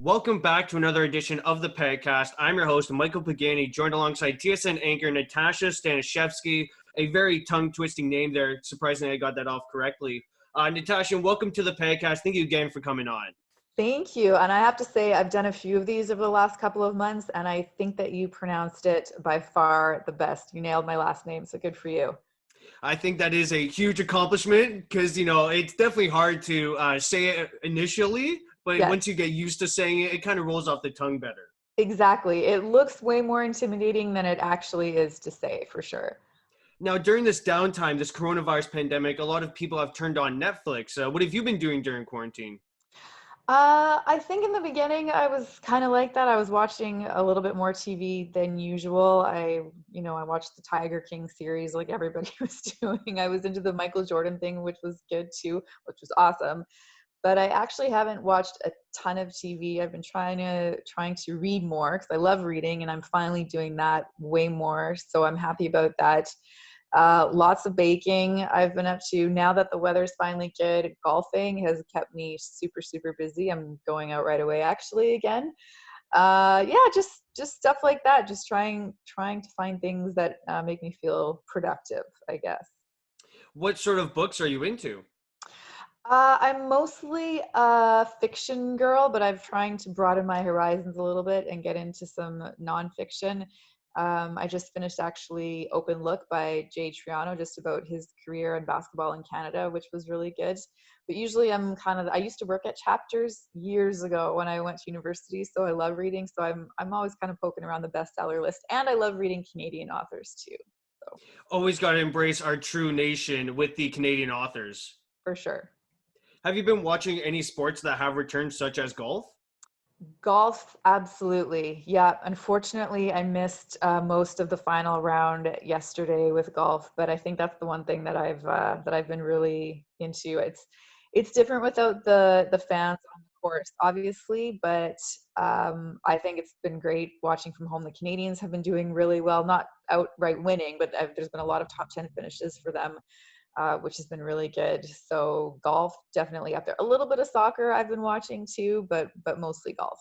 Welcome back to another edition of the Pagcast. I'm your host, Michael Pagani, joined alongside TSN anchor Natasha Staniszewki. A very tongue-twisting name there. Surprisingly, I got that off correctly. Natasha, welcome to the Pagcast. Thank you again for coming on. Thank you. And I have to say, I've done a few of these over the last couple of months, and I think that you pronounced it by far the best. You nailed my last name, so good for you. I think that is a huge accomplishment because, it's definitely hard to say it initially, but Yes, once you get used to saying it, it kind of rolls off the tongue better. exactly. It looks way more intimidating than it actually is to say, for sure. Now, during this downtime, this coronavirus pandemic, a lot of people have turned on Netflix. What have you been doing during quarantine? I think in the beginning I was kind of like that. I was watching a little bit more TV than usual. I watched the Tiger King series like everybody was doing. I was into the Michael Jordan thing, which was good too, which was awesome. But I actually haven't watched a ton of TV. I've been trying to read more because I love reading, and I'm finally doing that way more. So I'm happy about that. Lots of baking I've been up to. Now that the weather's finally good, golfing has kept me super, super busy. I'm going out right away actually again. Yeah, just stuff like that. Just trying to find things that make me feel productive, I guess. What sort of books are you into? I'm mostly a fiction girl, but I'm trying to broaden my horizons a little bit and get into some nonfiction. I just finished actually Open Look by Jay Triano, just about his career in basketball in Canada, which was really good. But usually I used to work at Chapters years ago when I went to university, so I love reading. So I'm always kind of poking around the bestseller list, and I love reading Canadian authors too. So Always got to embrace our true nation with the Canadian authors. for sure. Have you been watching any sports that have returned, such as golf? Golf, absolutely. Yeah, unfortunately, I missed most of the final round yesterday with golf, but I think that's the one thing that I've been really into. It's different without the fans on the course, obviously, but I think it's been great watching from home. The Canadians have been doing really well, not outright winning, but there's been a lot of top 10 finishes for them, which has been really good. So golf definitely up there. A little bit of soccer I've been watching too, but mostly golf.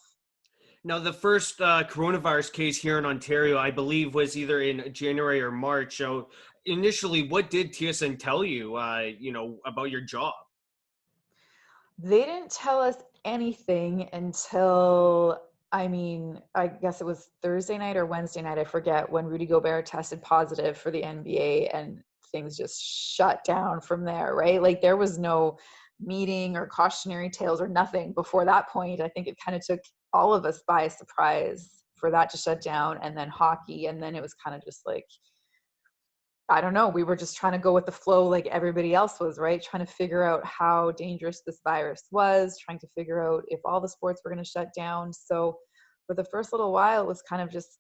Now, the first coronavirus case here in Ontario, I believe, was either in January or March. So, initially, what did TSN tell you, about your job? They didn't tell us anything until, I guess it was Thursday night or Wednesday night, I forget, when Rudy Gobert tested positive for the NBA and things just shut down from there, right? Like there was no meeting or cautionary tales or nothing before that point. I think it kind of took all of us by surprise for that to shut down, and then hockey, and then it was kind of just like, I don't know, we were just trying to go with the flow like everybody else was, right? Trying to figure out how dangerous this virus was, trying to figure out if all the sports were going to shut down. So for the first little while, it was kind of just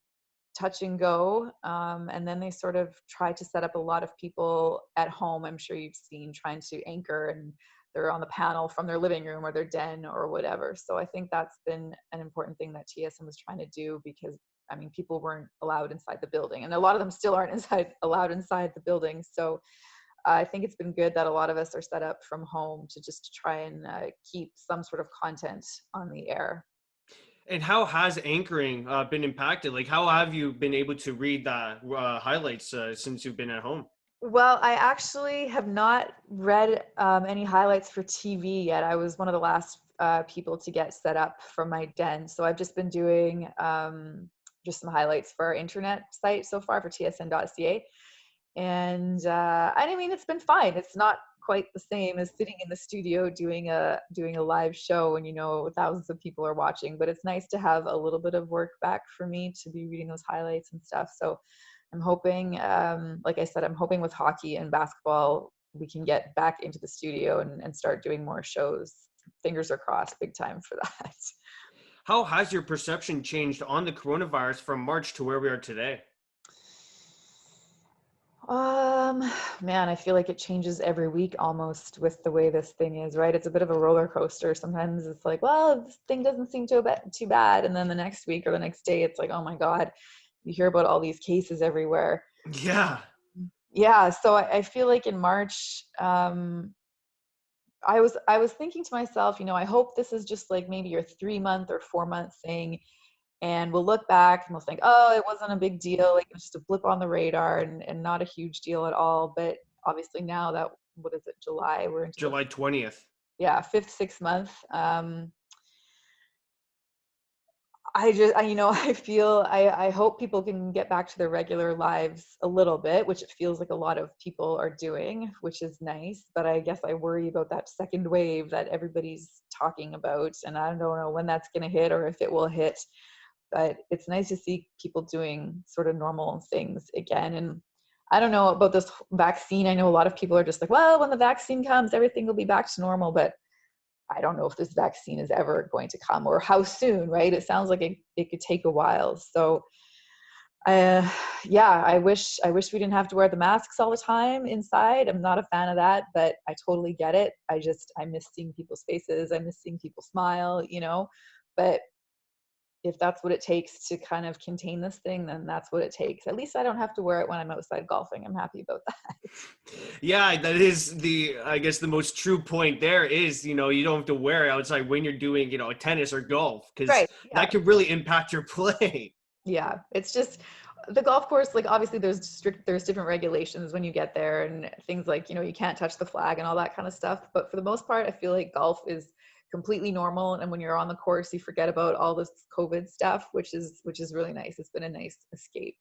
touch and go. And then they sort of tried to set up a lot of people at home. I'm sure you've seen trying to anchor, and they're on the panel from their living room or their den or whatever. So I think that's been an important thing that TSM was trying to do, because people weren't allowed inside the building, and a lot of them still aren't allowed inside the building. So I think it's been good that a lot of us are set up from home to just try and keep some sort of content on the air. And how has anchoring been impacted? Like, how have you been able to read the highlights since you've been at home? Well, I actually have not read any highlights for TV yet. I was one of the last people to get set up from my den. So I've just been doing just some highlights for our internet site so far for tsn.ca. And it's been fine. It's not quite the same as sitting in the studio doing a live show and thousands of people are watching, but it's nice to have a little bit of work back for me to be reading those highlights and stuff. So I'm hoping, like I said, I'm hoping with hockey and basketball we can get back into the studio and start doing more shows. Fingers are crossed big time for that. How has your perception changed on the coronavirus from March to where we are today? Man, I feel like it changes every week almost with the way this thing is, right? It's a bit of a roller coaster. Sometimes it's like, well, this thing doesn't seem too bad. And then the next week or the next day, it's like, oh my God, you hear about all these cases everywhere. Yeah. Yeah. So I feel like in March, I was thinking to myself, I hope this is just like maybe your 3-month or 4-month thing. And we'll look back and we'll think, oh, it wasn't a big deal. Like, it was just a blip on the radar and not a huge deal at all. But obviously now that, what is it, July? We're into the, July 20th. yeah, 5th, 6th month. I feel, I hope people can get back to their regular lives a little bit, which it feels like a lot of people are doing, which is nice. But I guess I worry about that second wave that everybody's talking about. And I don't know when that's going to hit or if it will hit. But it's nice to see people doing sort of normal things again. And I don't know about this vaccine. I know a lot of people are just like, well, when the vaccine comes, everything will be back to normal. But I don't know if this vaccine is ever going to come or how soon, right? It sounds like it could take a while. So yeah, I wish we didn't have to wear the masks all the time inside. I'm not a fan of that, but I totally get it. I miss seeing people's faces. I miss seeing people smile, but if that's what it takes to kind of contain this thing, then that's what it takes. At least I don't have to wear it when I'm outside golfing. I'm happy about that. Yeah, that is I guess the most true point there is, you don't have to wear it outside when you're doing, tennis or golf, because Right. Yeah. that could really impact your play. Yeah. It's just the golf course, like obviously there's different regulations when you get there and things like, you can't touch the flag and all that kind of stuff. But for the most part, I feel like golf is completely normal. And when you're on the course, you forget about all this COVID stuff, which is really nice. It's been a nice escape.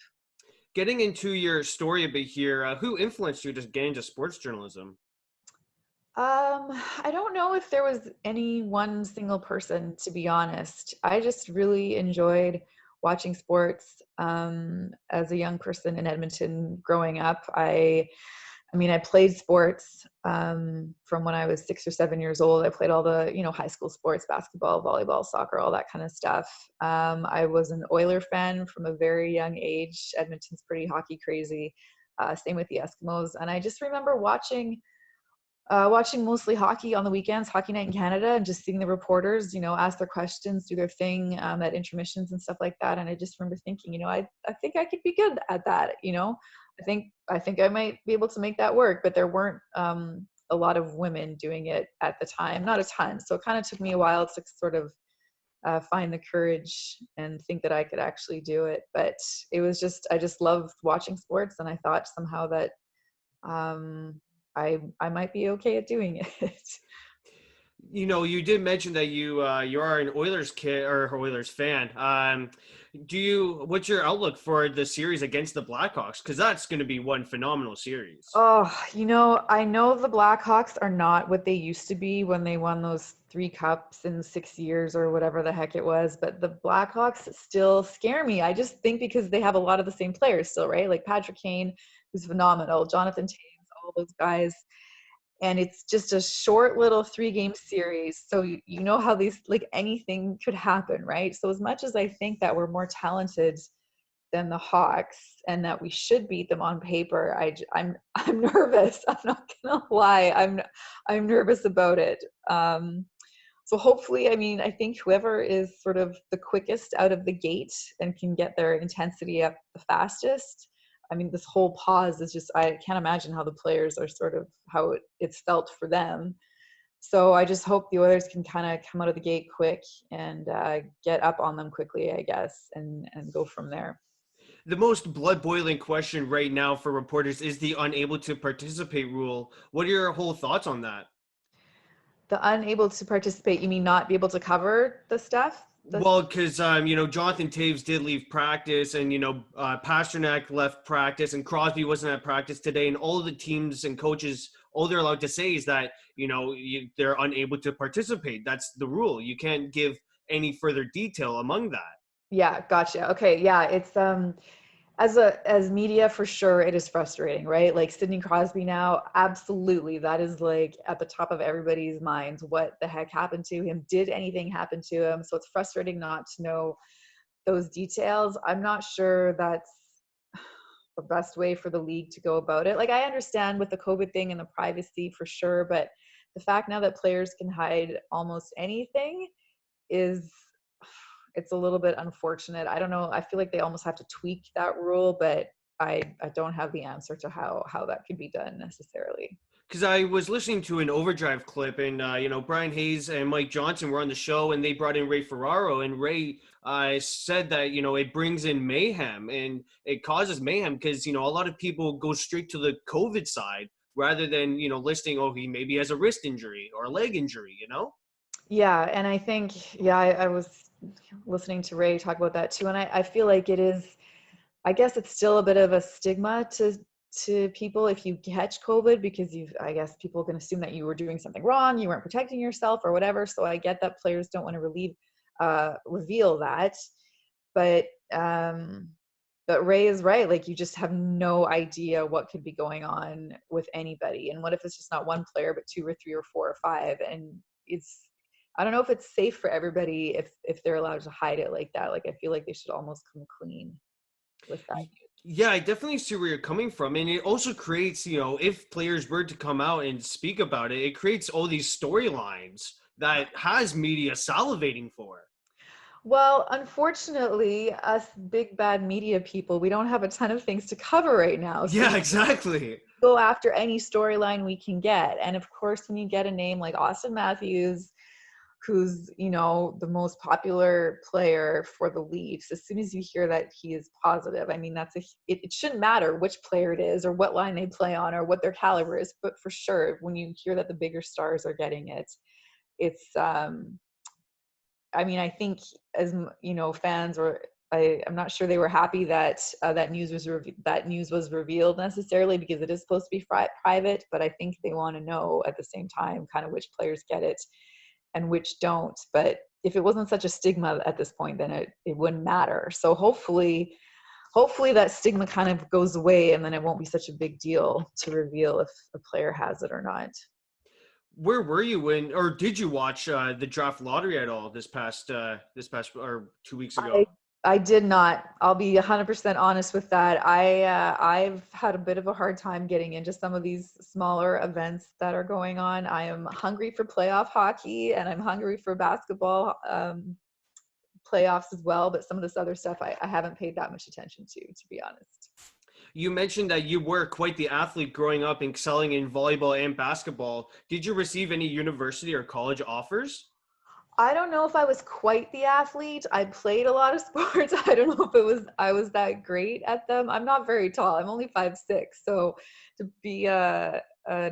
Getting into your story a bit here, who influenced you to get into sports journalism? I don't know if there was any one single person, to be honest. I just really enjoyed watching sports as a young person in Edmonton growing up. I played sports from when I was 6 or 7 years old. I played all the, high school sports, basketball, volleyball, soccer, all that kind of stuff. I was an Oiler fan from a very young age. Edmonton's pretty hockey crazy. Same with the Eskimos. And I just remember watching mostly hockey on the weekends, Hockey Night in Canada, and just seeing the reporters, ask their questions, do their thing at intermissions and stuff like that. And I just remember thinking, I think I could be good at that. I think I might be able to make that work. But there weren't a lot of women doing it at the time, not a ton. So it kind of took me a while to sort of find the courage and think that I could actually do it. But I just loved watching sports, and I thought somehow that I might be okay at doing it. You did mention that you are an Oilers kid or Oilers fan. What's your outlook for the series against the Blackhawks? Because that's going to be one phenomenal series. Oh, I know the Blackhawks are not what they used to be when they won those 3 cups in 6 years or whatever the heck it was, but the Blackhawks still scare me. I just think because they have a lot of the same players still, right? Like Patrick Kane, who's phenomenal, Jonathan Toews, all those guys. And it's just a short little 3-game series. So you know how these, like, anything could happen, right? So as much as I think that we're more talented than the Hawks and that we should beat them on paper, I'm nervous. I'm not gonna lie. I'm nervous about it. So hopefully, I think whoever is sort of the quickest out of the gate and can get their intensity up the fastest. This whole pause is just, I can't imagine how the players are sort of, how it's felt for them. So I just hope the Oilers can kind of come out of the gate quick and get up on them quickly, I guess, and go from there. The most blood-boiling question right now for reporters is the unable to participate rule. What are your whole thoughts on that? The unable to participate, you mean not be able to cover the stuff? Well, because Jonathan Toews did leave practice, and Pasternak left practice, and Crosby wasn't at practice today, and all of the teams and coaches, all they're allowed to say is that they're unable to participate. That's the rule. You can't give any further detail among that. Yeah, gotcha. Okay, yeah, it's as media, for sure, it is frustrating, right? Like Sidney Crosby now, absolutely, that is like at the top of everybody's minds. What the heck happened to him? Did anything happen to him? So it's frustrating not to know those details. I'm not sure that's the best way for the league to go about it. Like, I understand with the COVID thing and the privacy for sure, but the fact now that players can hide almost anything is, it's a little bit unfortunate. I don't know. I feel like they almost have to tweak that rule, but I don't have the answer to how that could be done necessarily. Because I was listening to an Overdrive clip, and Brian Hayes and Mike Johnson were on the show, and they brought in Ray Ferraro, and Ray said that it brings in mayhem, and it causes mayhem because a lot of people go straight to the COVID side rather than listing, oh, he maybe has a wrist injury or a leg injury. Yeah, and I think, I was listening to Ray talk about that too, and I feel like it is, I guess it's still a bit of a stigma to people if you catch COVID, because I guess people can assume that you were doing something wrong, you weren't protecting yourself or whatever. So I get that players don't want to reveal that, but Ray is right. Like, you just have no idea what could be going on with anybody, and what if it's just not one player, but two or three or four or five, and I don't know if it's safe for everybody if they're allowed to hide it like that. Like, I feel like they should almost come clean with that. Yeah, I definitely see where you're coming from. And it also creates, if players were to come out and speak about it, it creates all these storylines that has media salivating for. Well, unfortunately, us big bad media people, we don't have a ton of things to cover right now. So Yeah, exactly. go after any storyline we can get. And of course, when you get a name like Austin Matthews, who's the most popular player for the Leafs, as soon as you hear that he is positive, I mean, it shouldn't matter which player it is or what line they play on or what their caliber is, but for sure, when you hear that the bigger stars are getting it, it's I mean, I think as fans were, I'm not sure they were happy that that news was revealed necessarily, because it is supposed to be private, but I think they want to know at the same time kind of which players get it and which don't. But if it wasn't such a stigma at this point, then it wouldn't matter. So hopefully that stigma kind of goes away, and then it won't be such a big deal to reveal if a player has it or not. Where were you when, or did you watch the draft lottery at all this past or 2 weeks ago? I did not. I'll be 100% honest with that. I've had a bit of a hard time getting into some of these smaller events that are going on. I am hungry for playoff hockey, and I'm hungry for basketball playoffs as well. But some of this other stuff I haven't paid that much attention to be honest. You mentioned that you were quite the athlete growing up, excelling in volleyball and basketball. Did you receive any university or college offers? I don't know if I was quite the athlete. I played a lot of sports. I don't know if I was that great at them. I'm not very tall. I'm only 5'6". So to be an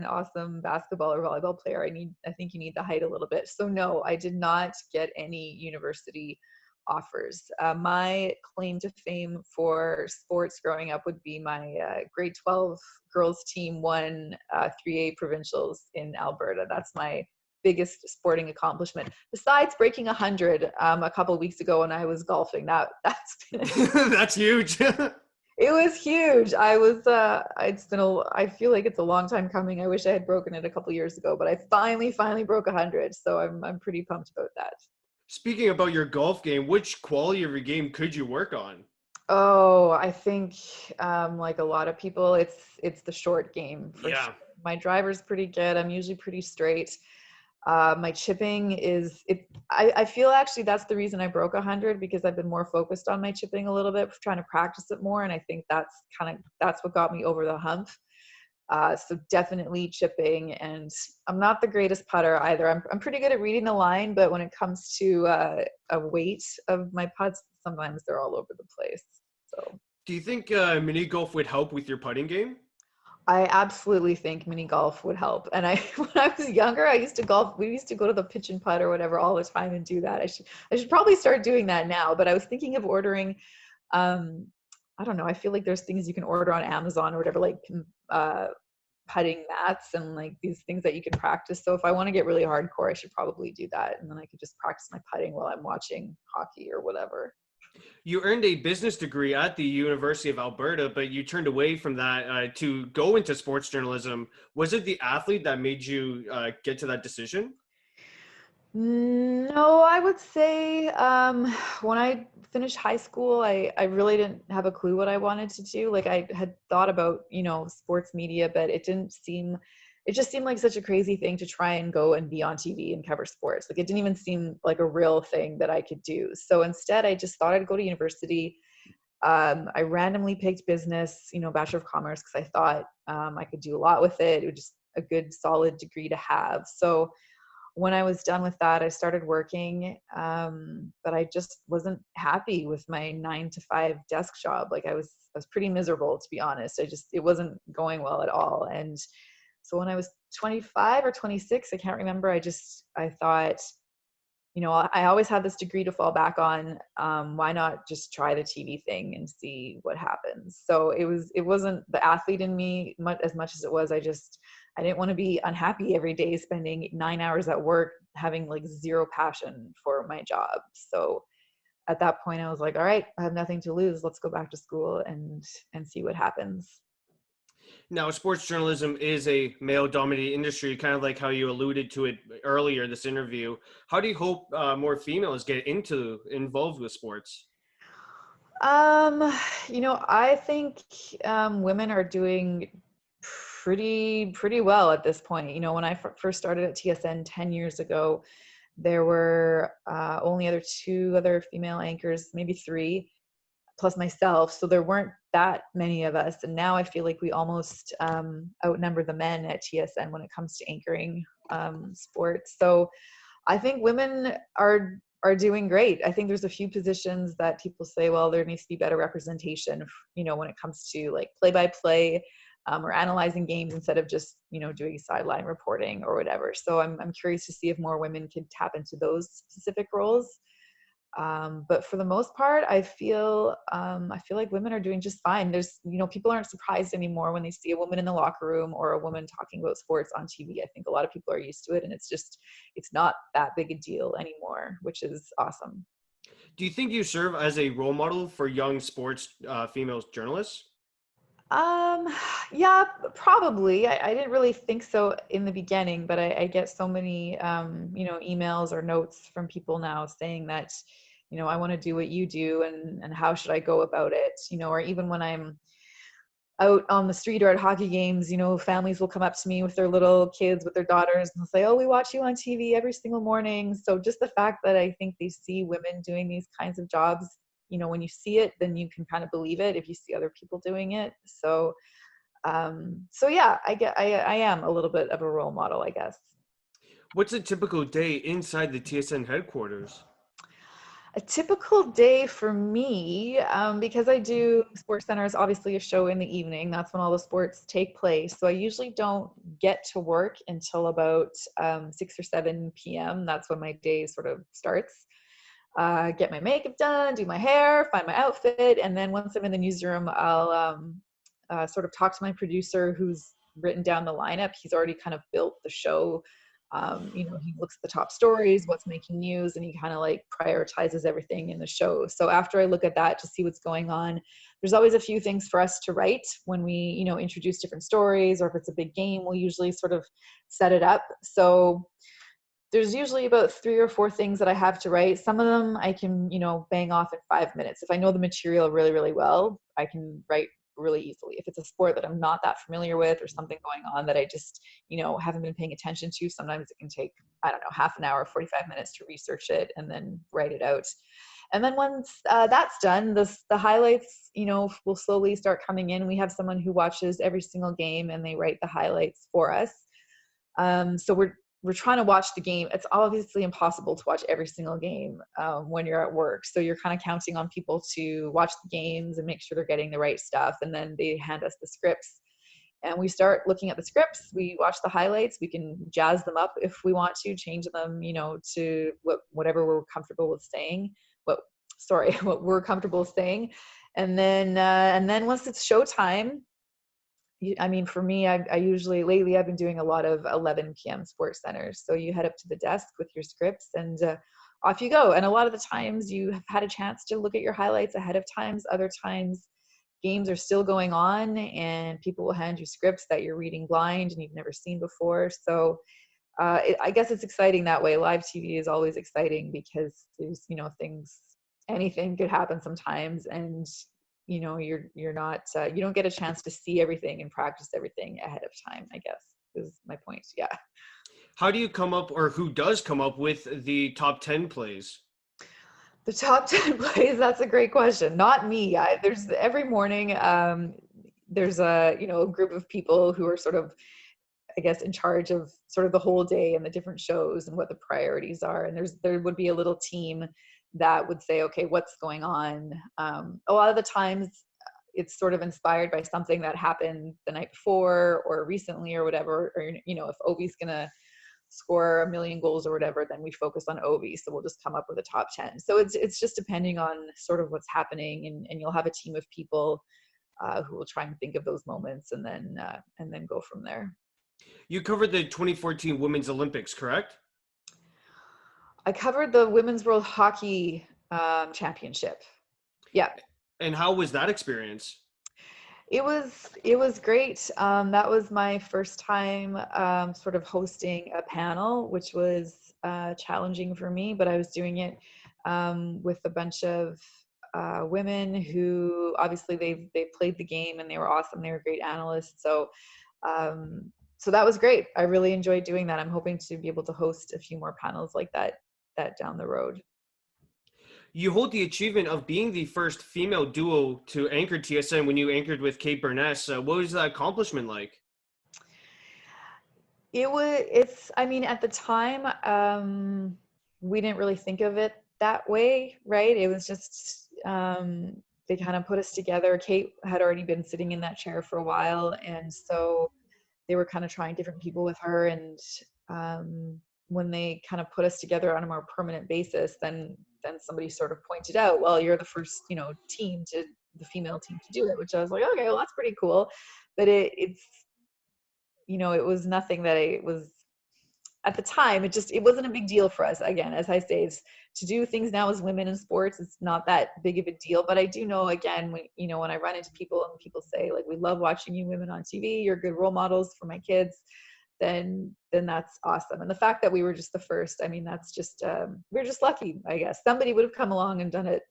awesome basketball or volleyball player, I think you need the height a little bit. So no, I did not get any university offers. My claim to fame for sports growing up would be my grade 12 girls team won 3A provincials in Alberta. That's my biggest sporting accomplishment, besides breaking 100 a couple of weeks ago when I was golfing. That's been That's huge. It was huge. I feel like it's a long time coming. I wish I had broken it a couple years ago, but I finally broke 100. So I'm pretty pumped about that. Speaking about your golf game, which quality of your game could you work on? Oh, I think like a lot of people, it's the short game for Yeah. sure. My driver's pretty good. I'm usually pretty straight. My chipping I feel actually that's the reason I broke 100, because I've been more focused on my chipping a little bit, trying to practice it more. And I think that's what got me over the hump. So definitely chipping, and I'm not the greatest putter either. I'm pretty good at reading the line, but when it comes to a weight of my putts, sometimes they're all over the place. So Do you think mini golf would help with your putting game? I absolutely think mini golf would help. And when I was younger, I used to golf. We used to go to the pitch and putt or whatever all the time and do that. I should probably start doing that now. But I was thinking of ordering. I don't know. I feel like there's things you can order on Amazon or whatever, like putting mats and like these things that you can practice. So if I want to get really hardcore, I should probably do that, and then I could just practice my putting while I'm watching hockey or whatever. You earned a business degree at the University of Alberta, but you turned away from that to go into sports journalism. Was it the athlete that made you get to that decision? No, I would say when I finished high school, I really didn't have a clue what I wanted to do. Like, I had thought about, sports media, but it just seemed like such a crazy thing to try and go and be on TV and cover sports. Like, it didn't even seem like a real thing that I could do. So instead, I just thought I'd go to university. I randomly picked business, Bachelor of Commerce, because I thought I could do a lot with it. a good solid degree to have. So when I was done with that, I started working, but I just wasn't happy with my 9 to 5 desk job. Like I was pretty miserable, to be honest. It wasn't going well at all. And so when I was 25 or 26, I can't remember, I thought, I always had this degree to fall back on. Why not just try the TV thing and see what happens? So it wasn't the athlete in me as much as it was, I didn't want to be unhappy every day, spending 9 hours at work, having like zero passion for my job. So at that point I was like, all right, I have nothing to lose. Let's go back to school and see what happens. Now, sports journalism is a male-dominated industry, kind of like how you alluded to it earlier, this interview. How do you hope more females get involved with sports? I think women are doing pretty well at this point. When I first started at TSN 10 years ago, there were only two other female anchors, maybe 3, plus myself. So there weren't that many of us. And now I feel like we almost outnumber the men at TSN when it comes to anchoring sports. So I think women are doing great. I think there's a few positions that people say, well, there needs to be better representation, when it comes to like play-by-play or analyzing games instead of just, doing sideline reporting or whatever. So I'm curious to see if more women can tap into those specific roles. But for the most part, I feel like women are doing just fine. There's, people aren't surprised anymore when they see a woman in the locker room or a woman talking about sports on TV. I think a lot of people are used to it, and it's not that big a deal anymore, which is awesome. Do you think you serve as a role model for young sports female journalists? Yeah, probably. I didn't really think so in the beginning, but I get so many, emails or notes from people now saying that, I want to do what you do, and how should I go about it? Or even when I'm out on the street or at hockey games, families will come up to me with their little kids, with their daughters, and they'll say, oh, we watch you on TV every single morning. So just the fact that I think they see women doing these kinds of jobs, when you see it, then you can kind of believe it if you see other people doing it. So yeah, I am a little bit of a role model, I guess. What's a typical day inside the TSN headquarters? A typical day for me, because I do Sports Center is obviously a show in the evening. That's when all the sports take place. So I usually don't get to work until about 6 or 7 p.m. That's when my day sort of starts. Get my makeup done, do my hair, find my outfit, and then once I'm in the newsroom, I'll sort of talk to my producer who's written down the lineup. He's already kind of built the show. He looks at the top stories, what's making news, and he kind of like prioritizes everything in the show. So after I look at that to see what's going on, there's always a few things for us to write when we, introduce different stories, or if it's a big game, we'll usually sort of set it up. So there's usually about 3 or 4 things that I have to write. Some of them I can, bang off in 5 minutes. If I know the material really, really well, I can write really easily. If it's a sport that I'm not that familiar with, or something going on that I just, haven't been paying attention to, sometimes it can take, I don't know, half an hour, 45 minutes to research it and then write it out. And then once that's done, the highlights, will slowly start coming in. We have someone who watches every single game and they write the highlights for us. So we're trying to watch the game. It's obviously impossible to watch every single game when you're at work. So you're kind of counting on people to watch the games and make sure they're getting the right stuff. And then they hand us the scripts. And we start looking at the scripts. We watch the highlights. We can jazz them up if we want to, change them, to whatever we're comfortable with saying. What we're comfortable saying. And then once it's showtime, I mean, for me, I usually, lately, I've been doing a lot of 11 p.m. Sports Centers. So you head up to the desk with your scripts and off you go. And a lot of the times you have had a chance to look at your highlights ahead of times. Other times games are still going on and people will hand you scripts that you're reading blind and you've never seen before. So I guess it's exciting that way. Live TV is always exciting because there's, anything could happen sometimes. And you're not, you don't get a chance to see everything and practice everything ahead of time, I guess is my point. Yeah. How do you come up, or who does come up with the top 10 plays? The top 10 plays, that's a great question. Not me. There's every morning, there's a group of people who are sort of I guess, in charge of sort of the whole day and the different shows and what the priorities are. And there would be a little team that would say, okay, what's going on? A lot of the times it's sort of inspired by something that happened the night before or recently or whatever, or, if Ovi's going to score 1 million goals or whatever, then we focus on Ovi. So we'll just come up with a top 10. So it's just depending on sort of what's happening, and you'll have a team of people who will try and think of those moments and then go from there. You covered the 2014 Women's Olympics, correct? I covered the Women's World Hockey Championship. Yeah. And how was that experience? It was great. That was my first time sort of hosting a panel, which was challenging for me, but I was doing it with a bunch of women who obviously they played the game and they were awesome. They were great analysts. So that was great. I really enjoyed doing that. I'm hoping to be able to host a few more panels like that down the road. You hold the achievement of being the first female duo to anchor TSN when you anchored with Kate Burness. What was that accomplishment like? I mean, at the time, we didn't really think of it that way, right? It was just, they kind of put us together. Kate had already been sitting in that chair for a while. And so they were kind of trying different people with her. And when they kind of put us together on a more permanent basis, then somebody sort of pointed out, well, you're the first, the female team to do it, which I was like, okay, well, that's pretty cool. But it was nothing that it was at the time. It wasn't a big deal for us. Again, as I say, it's to do things now as women in sports, it's not that big of a deal. But I do know, again, when I run into people and people say, like, we love watching you women on TV, you're good role models for my kids, then that's awesome. And the fact that we were just the first, I mean, that's just, we're just lucky, I guess. Somebody would have come along and done it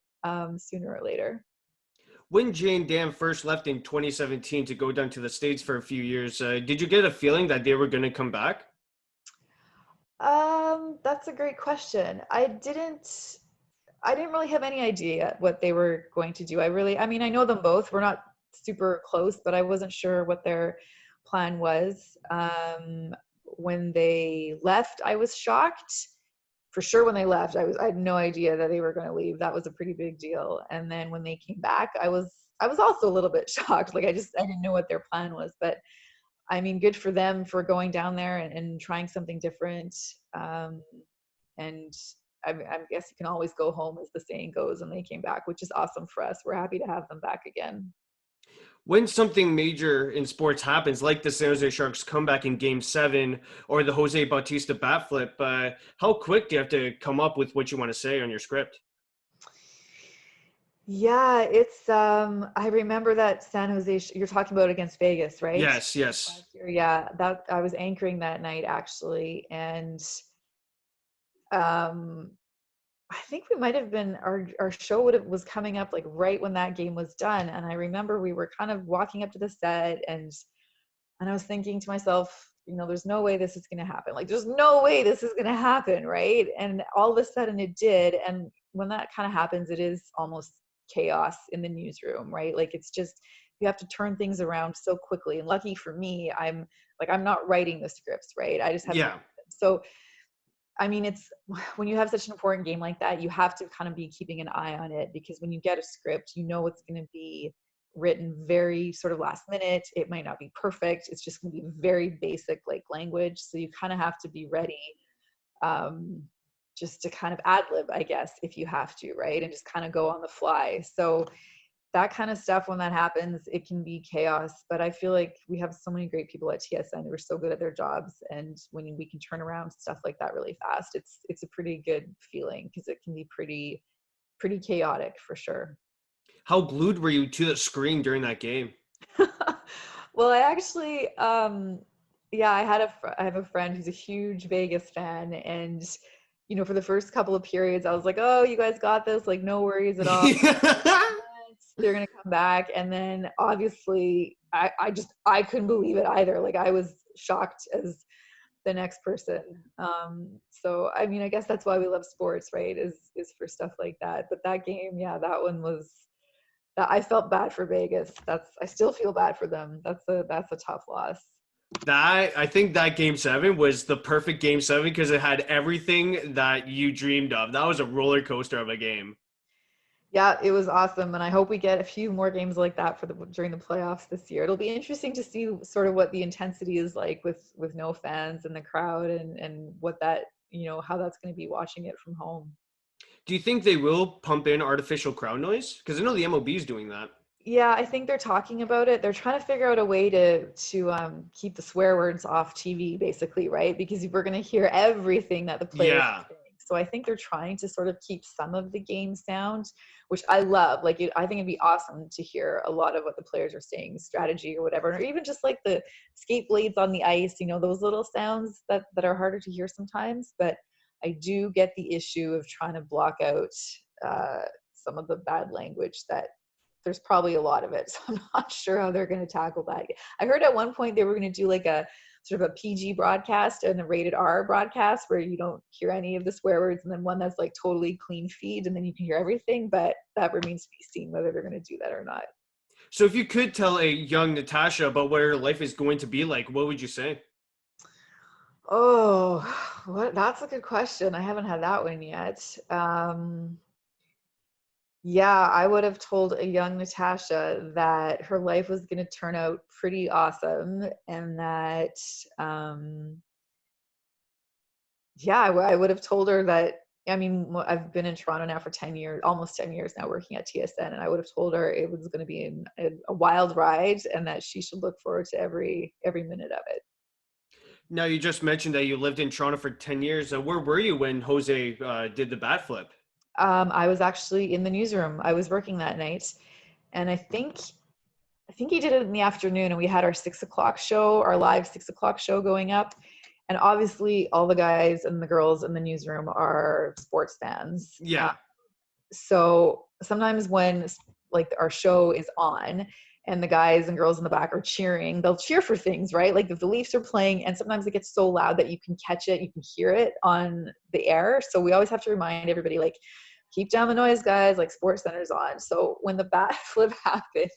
sooner or later. When Jay and Dan first left in 2017 to go down to the States for a few years, did you get a feeling that they were going to come back? That's a great question. I didn't really have any idea what they were going to do. I know them both. We're not super close, but I wasn't sure what their plan was. When they left, I was shocked. For sure, when they left, I had no idea that they were going to leave. That was a pretty big deal. And then when they came back, I was also a little bit shocked. Like I didn't know what their plan was. But I mean, good for them for going down there and trying something different. And I guess you can always go home, as the saying goes. And they came back, which is awesome for us. We're happy to have them back again. When something major in sports happens, like the San Jose Sharks comeback in Game 7 or the Jose Bautista bat flip, how quick do you have to come up with what you want to say on your script? Yeah, it's I remember that San Jose, you're talking about against Vegas, right? Yes. Yeah, that I was anchoring that night actually, and I think we might have been, our show was coming up like right when that game was done. And I remember we were kind of walking up to the set and I was thinking to myself, there's no way this is going to happen. Like, there's no way this is going to happen. Right. And all of a sudden it did. And when that kind of happens, it is almost chaos in the newsroom, right? Like, it's just, you have to turn things around so quickly. And lucky for me, I'm not writing the scripts, right? I just have so I mean, it's when you have such an important game like that, you have to kind of be keeping an eye on it, because when you get a script, it's going to be written very sort of last minute. It might not be perfect. It's just going to be very basic, like, language. So you kind of have to be ready just to kind of ad lib, I guess, if you have to, right? And just kind of go on the fly. So that kind of stuff, when that happens, it can be chaos. But I feel like we have so many great people at TSN who are so good at their jobs, and when we can turn around stuff like that really fast, it's a pretty good feeling, because it can be pretty chaotic for sure. How glued were you to the screen during that game? Well, I actually, I have a friend who's a huge Vegas fan, and for the first couple of periods, I was like, oh, you guys got this, like, no worries at all. They're going to come back. And then obviously I couldn't believe it either. Like, I was shocked as the next person. So, I mean, I guess that's why we love sports, right? Is for stuff like that. But that game, yeah, that one was, that I felt bad for Vegas. I still feel bad for them. That's a tough loss. I think that game 7 was the perfect game 7 because it had everything that you dreamed of. That was a roller coaster of a game. Yeah, it was awesome, and I hope we get a few more games like that during the playoffs this year. It'll be interesting to see sort of what the intensity is like with no fans in the crowd, and what that, how that's going to be watching it from home. Do you think they will pump in artificial crowd noise? Because I know the MLB is doing that. Yeah, I think they're talking about it. They're trying to figure out a way to keep the swear words off TV, basically, right? Because we're going to hear everything that the players Yeah. are saying. So I think they're trying to sort of keep some of the game sound, which I love. Like, I think it'd be awesome to hear a lot of what the players are saying, strategy or whatever, or even just like the skate blades on the ice. Those little sounds that are harder to hear sometimes. But I do get the issue of trying to block out some of the bad language that there's probably a lot of it. So I'm not sure how they're going to tackle that. I heard at one point they were going to do like a sort of a PG broadcast and a rated R broadcast where you don't hear any of the swear words, and then one that's like totally clean feed and then you can hear everything. But that remains to be seen whether they're going to do that or not. So if you could tell a young Natasha about what her life is going to be like, what would you say? Oh, that's a good question. I haven't had that one yet. Yeah, I would have told a young Natasha that her life was going to turn out pretty awesome, and that, yeah, I would have told her that. I mean, I've been in Toronto now for 10 years, almost 10 years now, working at TSN, and I would have told her it was going to be a wild ride, and that she should look forward to every minute of it. Now, you just mentioned that you lived in Toronto for 10 years. Where were you when Jose did the bat flip? I was actually in the newsroom. I was working that night, and I think he did it in the afternoon, and we had our 6 o'clock show, our live 6 o'clock show going up. And obviously, all the guys and the girls in the newsroom are sports fans. Yeah. So sometimes when like our show is on and the guys and girls in the back are cheering, they'll cheer for things, right? Like if the Leafs are playing, and sometimes it gets so loud that you can catch it, you can hear it on the air. So we always have to remind everybody, like, keep down the noise, guys, like Sports Center's on. So when the bat flip happened,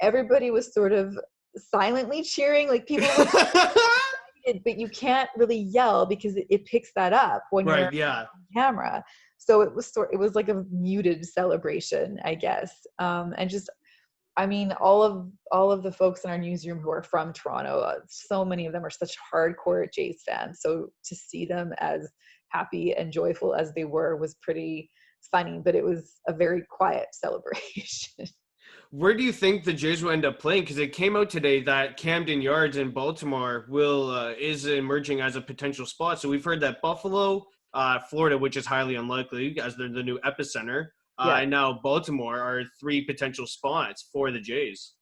everybody was sort of silently cheering, like people were excited, but you can't really yell because it picks that up when you're Right. Yeah. on camera. So it was like a muted celebration, I guess. And just, I mean, all of the folks in our newsroom who are from Toronto, so many of them are such hardcore Jays fans. So to see them as happy and joyful as they were was pretty funny, but it was a very quiet celebration. Where do you think the Jays will end up playing? Because it came out today that Camden Yards in Baltimore is emerging as a potential spot. So we've heard that Buffalo, Florida, which is highly unlikely as they're the new epicenter, Yeah. and now Baltimore are 3 potential spots for the Jays.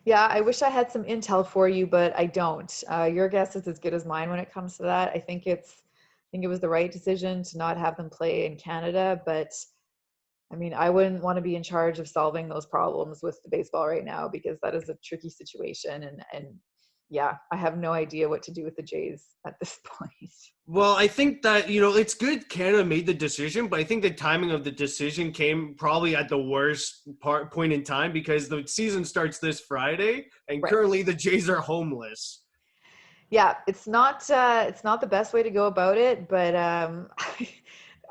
Yeah, I wish I had some intel for you, but I don't. Your guess is as good as mine when it comes to that. I think it was the right decision to not have them play in Canada, but I mean, I wouldn't want to be in charge of solving those problems with the baseball right now, because that is a tricky situation, and yeah, I have no idea what to do with the Jays at this point. Well, I think that, it's good Canada made the decision, but I think the timing of the decision came probably at the worst point in time because the season starts this Friday and Right. currently the Jays are homeless. Yeah, it's not the best way to go about it, but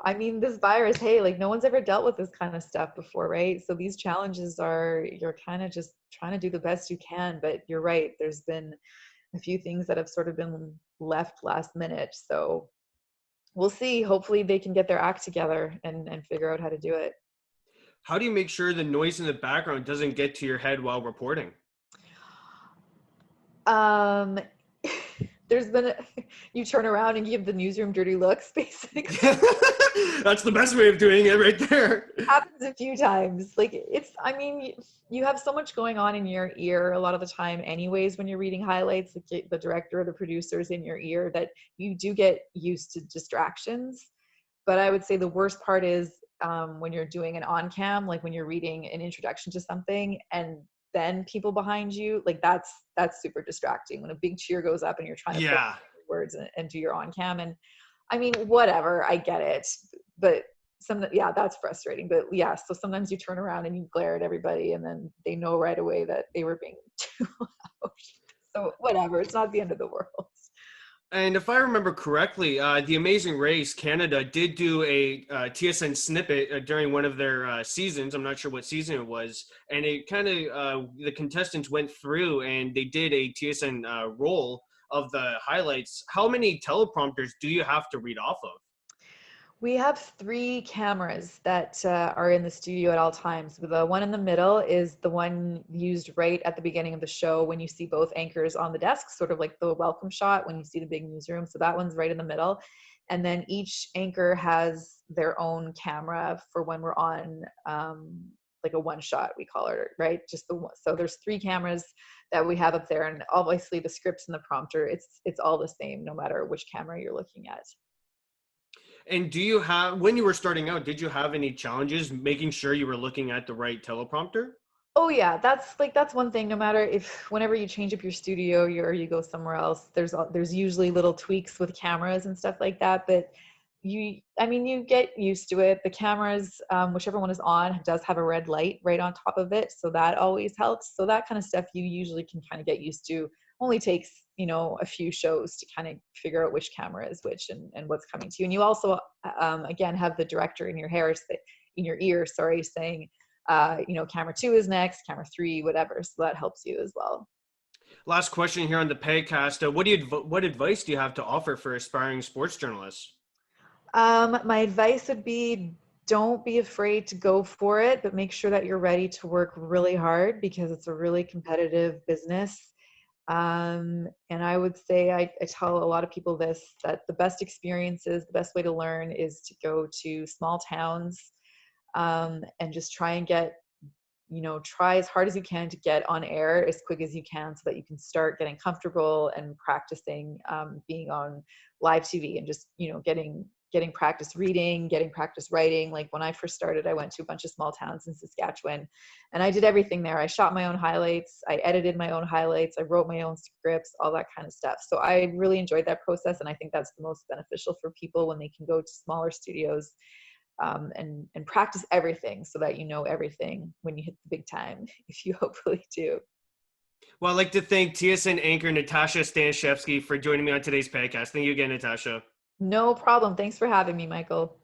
I mean, this virus, hey, like no one's ever dealt with this kind of stuff before, right? So these challenges you're kind of just trying to do the best you can, but you're right, there's been a few things that have sort of been left last minute. So we'll see. Hopefully they can get their act together and figure out how to do it. How do you make sure the noise in the background doesn't get to your head while reporting? Um, there's been you turn around and give the newsroom dirty looks, basically. That's the best way of doing it right there. Happens a few times. Like I mean, you have so much going on in your ear a lot of the time anyways when you're reading highlights, like the director or the producer's in your ear, that you do get used to distractions. But I would say the worst part is when you're doing an on cam, like when you're reading an introduction to something and then people behind you, like that's super distracting when a big cheer goes up and you're trying to focus Yeah. on your words and do your on cam. And I mean, whatever, I get it, but yeah, that's frustrating. But yeah, so sometimes you turn around and you glare at everybody and then they know right away that they were being too loud. So whatever, it's not the end of the world. And if I remember correctly, The Amazing Race Canada did do a TSN snippet during one of their seasons. I'm not sure what season it was, and it kind of the contestants went through and they did a TSN roll of the highlights. How many teleprompters do you have to read off of? We have 3 cameras that are in the studio at all times. The one in the middle is the one used right at the beginning of the show when you see both anchors on the desk, sort of like the welcome shot when you see the big newsroom. So that one's right in the middle. And then each anchor has their own camera for when we're on like a one shot, we call it, right? Just the one. So there's 3 cameras that we have up there, and obviously the scripts and the prompter, it's all the same no matter which camera you're looking at. And do you have, when you were starting out, did you have any challenges making sure you were looking at the right teleprompter? Oh yeah, that's one thing. No matter if whenever you change up your studio, or you go somewhere else, there's usually little tweaks with cameras and stuff like that. But you get used to it. The cameras, whichever one is on, does have a red light right on top of it, so that always helps. So that kind of stuff you usually can kind of get used to. Only takes a few shows to kind of figure out which camera is which and what's coming to you. And you also again have the director in your ear, sorry, saying camera 2 is next, camera 3, whatever. So that helps you as well. Last question here on the Pagcast. What advice do you have to offer for aspiring sports journalists? My advice would be, don't be afraid to go for it, but make sure that you're ready to work really hard because it's a really competitive business. And I would say, I tell a lot of people this, that the best experiences, the best way to learn is to go to small towns and just try and try as hard as you can to get on air as quick as you can so that you can start getting comfortable and practicing being on live TV and just, getting practice reading, getting practice writing. Like when I first started, I went to a bunch of small towns in Saskatchewan and I did everything there. I shot my own highlights. I edited my own highlights. I wrote my own scripts, all that kind of stuff. So I really enjoyed that process. And I think that's the most beneficial for people when they can go to smaller studios and practice everything so that you know everything when you hit the big time, if you hopefully do. Well, I'd like to thank TSN anchor Natasha Staniszewki for joining me on today's podcast. Thank you again, Natasha. No problem. Thanks for having me, Michael.